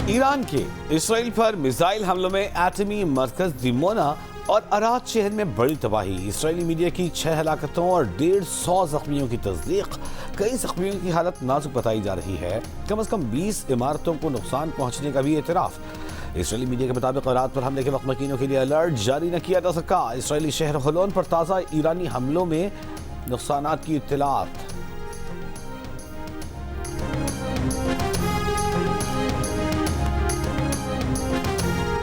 ایران کے اسرائیل پر میزائل حملوں میں ایٹمی مرکز دیمونا اور اراد شہر میں بڑی تباہی. اسرائیلی میڈیا کی 6 ہلاکتوں اور 150 زخمیوں کی تصدیق. کئی زخمیوں کی حالت نازک بتائی جا رہی ہے. کم از کم 20 عمارتوں کو نقصان پہنچنے کا بھی اعتراف. اسرائیلی میڈیا کے مطابق اراد پر حملے کے وقت مکینوں کے لیے الرٹ جاری نہ کیا جا سکا. اسرائیلی شہر حلون پر تازہ ایرانی حملوں میں نقصانات کی اطلاعات.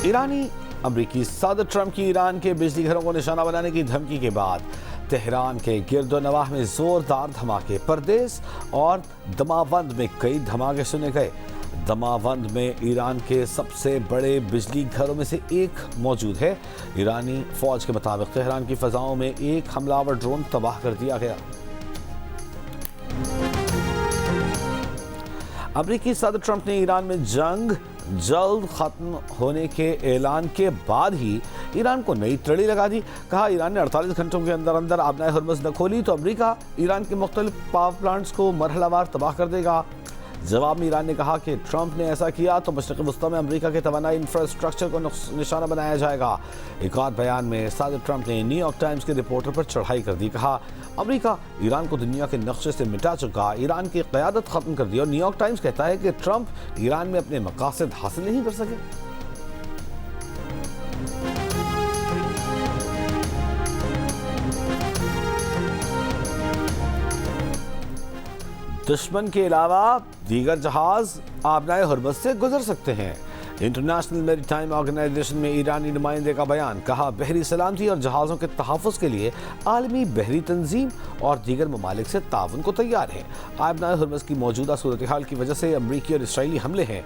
ایرانی امریکی صدر ٹرمپ کی ایران کے بجلی گھروں کو نشانہ بنانے کی دھمکی کے بعد تہران کے گرد و نواح میں زوردار دھماکے. پردیس اور دماوند میں کئی دھماکے سنے گئے. دماوند میں ایران کے سب سے بڑے بجلی گھروں میں سے ایک موجود ہے. ایرانی فوج کے مطابق تہران کی فضاؤں میں ایک حملہ آور ڈرون تباہ کر دیا گیا. امریکی صدر ٹرمپ نے ایران میں جنگ جلد ختم ہونے کے اعلان کے بعد ہی ایران کو نئی تڑی لگا دی. کہا ایران نے 48 گھنٹوں کے اندر آبنائے ہرمز نہ کھولی تو امریکہ ایران کے مختلف پاور پلانٹس کو مرحلہ وار تباہ کر دے گا. جواب میں ایران نے کہا کہ ٹرمپ نے ایسا کیا تو مشرق وسطی میں امریکہ کے توانائی انفراسٹرکچر کو نشانہ بنایا جائے گا. ایک اور بیان میں صدر ٹرمپ نے نیو یارک ٹائمز کے رپورٹر پر چڑھائی کر دی. کہا امریکہ ایران کو دنیا کے نقشے سے مٹا چکا, ایران کی قیادت ختم کر دی. اور نیو یارک ٹائمز کہتا ہے کہ ٹرمپ ایران میں اپنے مقاصد حاصل نہیں کر سکے. دشمن کے علاوہ دیگر جہاز آبنائے ہرمز سے گزر سکتے ہیں. انٹرنیشنل میری ٹائم آرگنائزیشن میں ایرانی نمائندے کا بیان. کہا بحری سلامتی اور جہازوں کے تحفظ کے لیے عالمی بحری تنظیم اور دیگر ممالک سے تعاون کو تیار ہے. آبنائے ہرمز کی موجودہ صورتحال کی وجہ سے امریکی اور اسرائیلی حملے ہیں.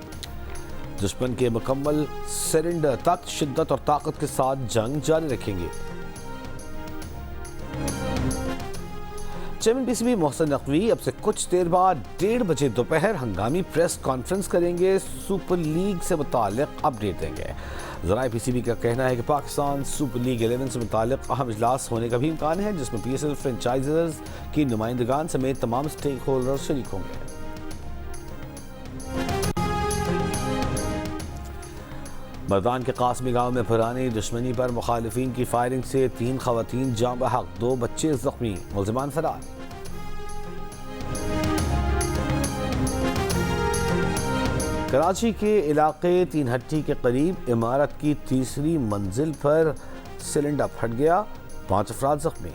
دشمن کے مکمل سرنڈر تک شدت اور طاقت کے ساتھ جنگ جاری رکھیں گے. Chairman P C B Mohsin Naqvi اب سے کچھ دیر بعد 1:30 بجے دوپہر ہنگامی پریس کانفرنس کریں گے. سپر لیگ سے متعلق اپ ڈیٹ دیں گے. ذرائع پی سی بی کا کہنا ہے کہ پاکستان سپر لیگ 11 سے متعلق اہم اجلاس ہونے کا بھی امکان ہے جس میں پی ایس ایل فرنچائزرز کی نمائندگان سمیت تمام اسٹیک ہولڈرز شریک ہوں گے. مردان کے قاسمی گاؤں میں پرانی دشمنی پر مخالفین کی فائرنگ سے 3 خواتین جاں بحق, 2 بچے زخمی, ملزمان فرار. کراچی کے علاقے تین ہٹی کے قریب عمارت کی تیسری منزل پر سلنڈر پھٹ گیا, 5 افراد زخمی.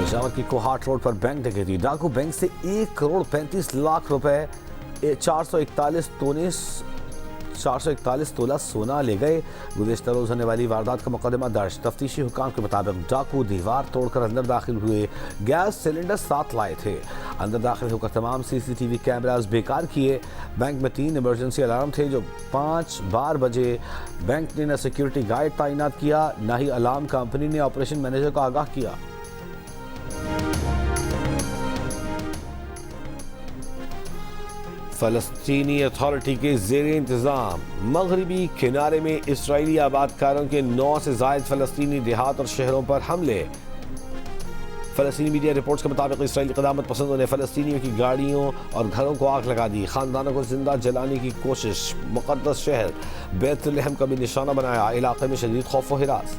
پشاور کی کوہاٹ روڈ پر بینک ڈکیتی. ڈاکو بینک سے 1 کروڑ 35 لاکھ روپے 441 تولہ سونا لے گئے. گزشتہ روز ہونے والی واردات کا مقدمہ درج. تفتیشی حکام کے مطابق ڈاکو دیوار توڑ کر اندر داخل ہوئے. گیس سلنڈر ساتھ لائے تھے. اندر داخل ہو کر تمام سی سی ٹی وی کیمراز بیکار کیے. بینک میں 3 ایمرجنسی الارم تھے جو 5 بار بجے. بینک نے نہ سیکیورٹی گارڈ تعینات کیا نہ ہی الارم کمپنی نے آپریشن مینیجر کو آگاہ کیا. فلسطینی اتھارٹی کے زیر انتظام مغربی کنارے میں اسرائیلی آبادکاروں کے 9 سے زائد فلسطینی دیہات اور شہروں پر حملے. فلسطینی میڈیا رپورٹس کے مطابق اسرائیلی قدامت پسندوں نے فلسطینیوں کی گاڑیوں اور گھروں کو آگ لگا دی. خاندانوں کو زندہ جلانے کی کوشش. مقدس شہر بیت لحم کا بھی نشانہ بنایا. علاقے میں شدید خوف و ہراس.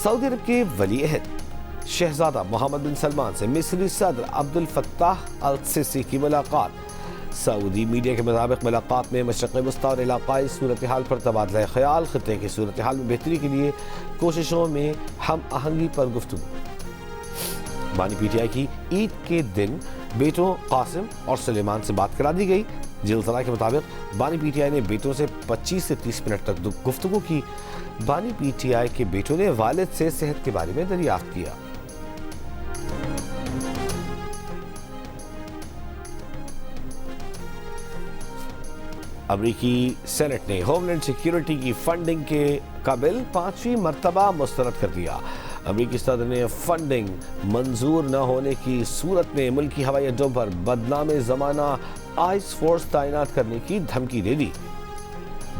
سعودی عرب کے ولی عہد شہزادہ محمد بن سلمان سے مصری صدر عبد الفتاح السیسی کی ملاقات. سعودی میڈیا کے مطابق ملاقات میں مشرق وسطی اور علاقائی صورتحال پر تبادلہ خیال. خطے کی صورتحال میں بہتری کے لیے کوششوں میں ہم آہنگی پر گفتگو. بانی پی ٹی آئی کی عید کے دن بیٹوں قاسم اور سلیمان سے بات کرا دی گئی. جیل ذرائع کے مطابق بانی پی ٹی آئی نے بیٹوں سے 25 سے 30 منٹ تک گفتگو کی. بانی پی ٹی آئی کے بیٹوں نے والد سے صحت کے بارے میں دریافت کیا. امریکی سینٹ نے ہوم لینڈ سیکیورٹی کی فنڈنگ کا بل 5ویں مرتبہ مسترد کر دیا. امریکی صدر نے فنڈنگ منظور نہ ہونے کی صورت میں ملکی ہوائی اڈوں پر بدنام زمانہ آئس فورس تعینات کرنے کی دھمکی دے دی.